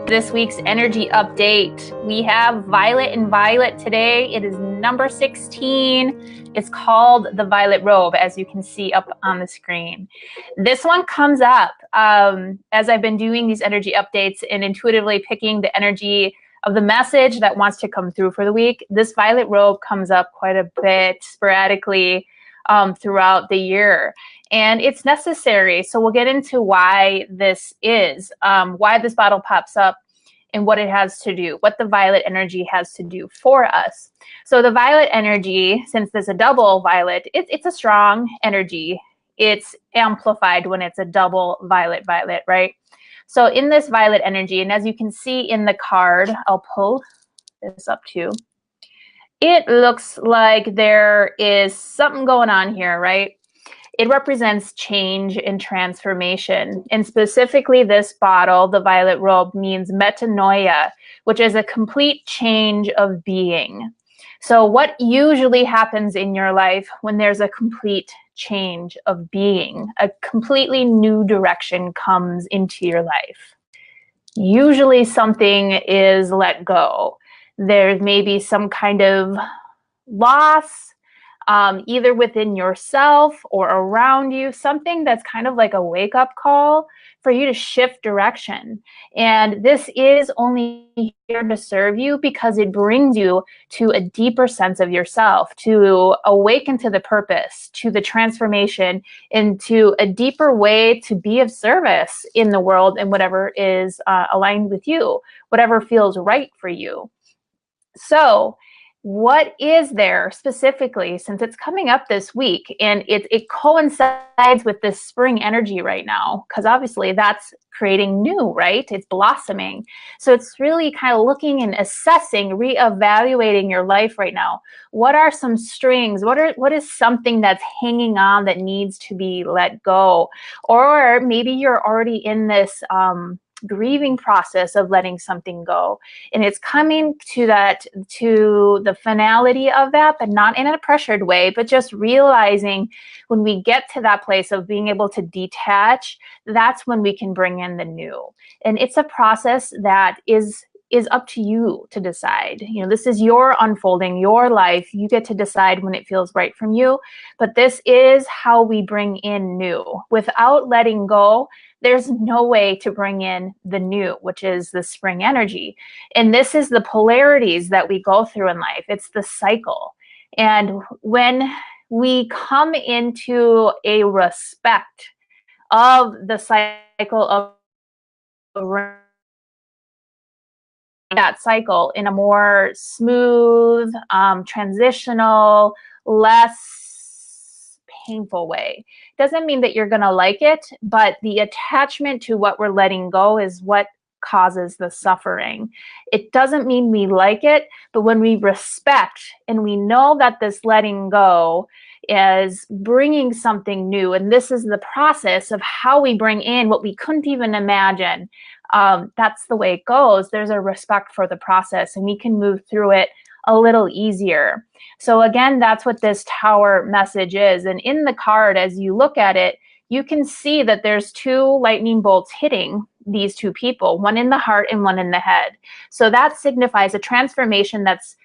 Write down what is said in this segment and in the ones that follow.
This week's energy update. We have Violet and Violet today. It is number 16. It's called the Violet Robe, as you can see up on the screen. This one comes up as I've been doing these energy updates and intuitively picking the energy of the message that wants to come through for the week. This Violet Robe comes up quite a bit sporadically throughout the year. And it's necessary. So we'll get into why this is, why this bottle pops up and what it has to do, what the violet energy has to do for us. So the violet energy, since there's a double violet, it's a strong energy. It's amplified when it's a double violet, right? So in this violet energy, and as you can see in the card, I'll pull this up too. It looks like there is something going on here, right? It represents change and transformation. And specifically this bottle, the Violet Robe, means metanoia, which is a complete change of being. So what usually happens in your life when there's a complete change of being? A completely new direction comes into your life. Usually something is let go. There may be some kind of loss, either within yourself or around you, something that's kind of like a wake-up call for you to shift direction. And this is only here to serve you because it brings you to a deeper sense of yourself, to awaken to the purpose, to the transformation, into a deeper way to be of service in the world and whatever is aligned with you, whatever feels right for you. So what is there specifically, since it's coming up this week and it coincides with this spring energy right now, because obviously that's creating new, right? It's blossoming. So it's really kind of looking and assessing, reevaluating your life right now. What are some strings? What is something that's hanging on that needs to be let go? Or maybe you're already in this grieving process of letting something go, and it's coming to the finality of that, but not in a pressured way, but just realizing when we get to that place of being able to detach, that's when we can bring in the new. And it's a process that is up to you to decide. You know, this is your unfolding, your life. You get to decide when it feels right from you, but this is how we bring in new. Without letting go, there's no way to bring in the new, which is the spring energy. And this is the polarities that we go through in life. It's the cycle. And when we come into a respect of the cycle of that cycle in a more smooth, transitional, less painful way. Doesn't mean that you're going to like it, but the attachment to what we're letting go is what causes the suffering. It doesn't mean we like it, but when we respect and we know that this letting go is bringing something new, and this is the process of how we bring in what we couldn't even imagine. That's the way it goes. There's a respect for the process, and we can move through it a little easier. So again, that's what this Tower message is. And in the card, as you look at it, you can see that there's two lightning bolts hitting these two people, one in the heart and one in the head. So that signifies a transformation that's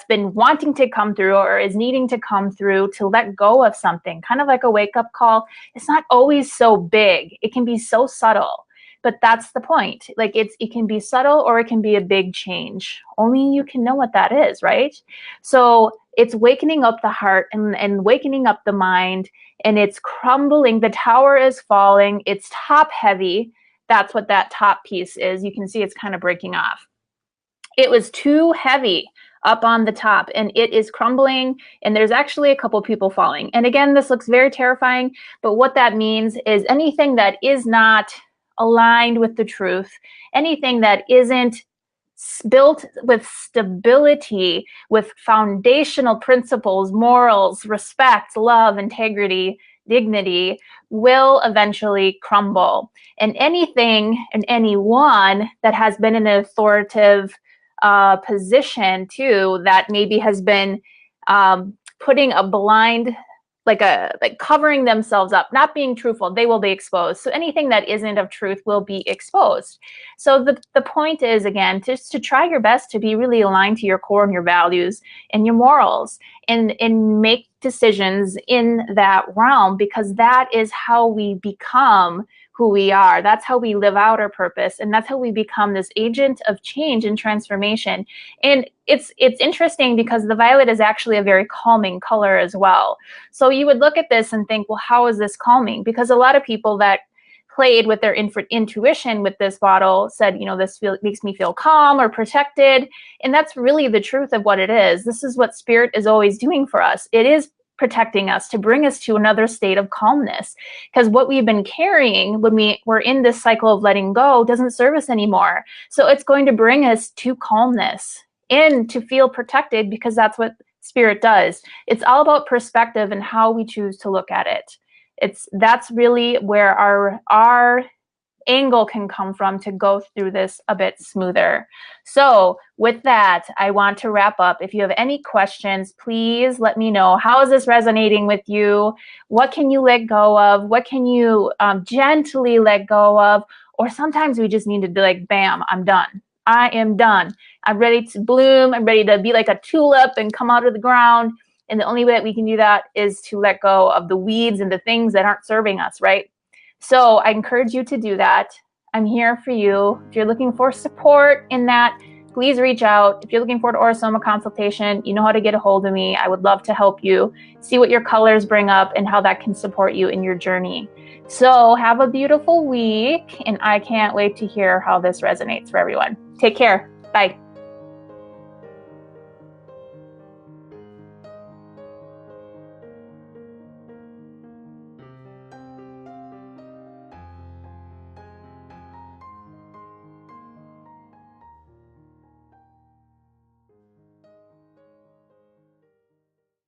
been wanting to come through or is needing to come through to let go of something, kind of like a wake-up call. It's not always so big. It can be so subtle. But that's the point. Like it can be subtle or it can be a big change. Only you can know what that is, right? So it's wakening up the heart and wakening up the mind, and it's crumbling. The tower is falling. It's top heavy. That's what that top piece is. You can see it's kind of breaking off. It was too heavy up on the top, and it is crumbling, and there's actually a couple people falling. And again, this looks very terrifying, but what that means is anything that is not aligned with the truth, anything that isn't built with stability, with foundational principles, morals, respect, love, integrity, dignity, will eventually crumble. And anything and anyone that has been in an authoritative position too, that maybe has been putting a blind like covering themselves up, not being truthful, they will be exposed. So anything that isn't of truth will be exposed. So the point is, again, just to try your best to be really aligned to your core and your values and your morals, and make decisions in that realm, because that is how we become who we are. That's how we live out our purpose, and that's how we become this agent of change and transformation. And it's interesting because the violet is actually a very calming color as well. So you would look at this and think, well, how is this calming? Because a lot of people that played with their intuition with this bottle said, you know, this makes me feel calm or protected. And that's really the truth of what it is. This is what spirit is always doing for us. It is protecting us to bring us to another state of calmness, because what we've been carrying when we're in this cycle of letting go doesn't serve us anymore. So it's going to bring us to calmness and to feel protected, because that's what spirit does. It's all about perspective and how we choose to look at it. That's really where our angle can come from to go through this a bit smoother. So with that, I want to wrap up. If you have any questions, please let me know. How is this resonating with you? What can you let go of? What can you gently let go of? Or sometimes we just need to be like, bam, I'm done. I am done. I'm ready to bloom. I'm ready to be like a tulip and come out of the ground. And the only way that we can do that is to let go of the weeds and the things that aren't serving us, right? So I encourage you to do that. I'm here for you. If you're looking for support in that, please reach out. If you're looking for an Aura-Soma consultation, you know how to get a hold of me. I would love to help you see what your colors bring up and how that can support you in your journey. So have a beautiful week, and I can't wait to hear how this resonates for everyone. Take care. Bye.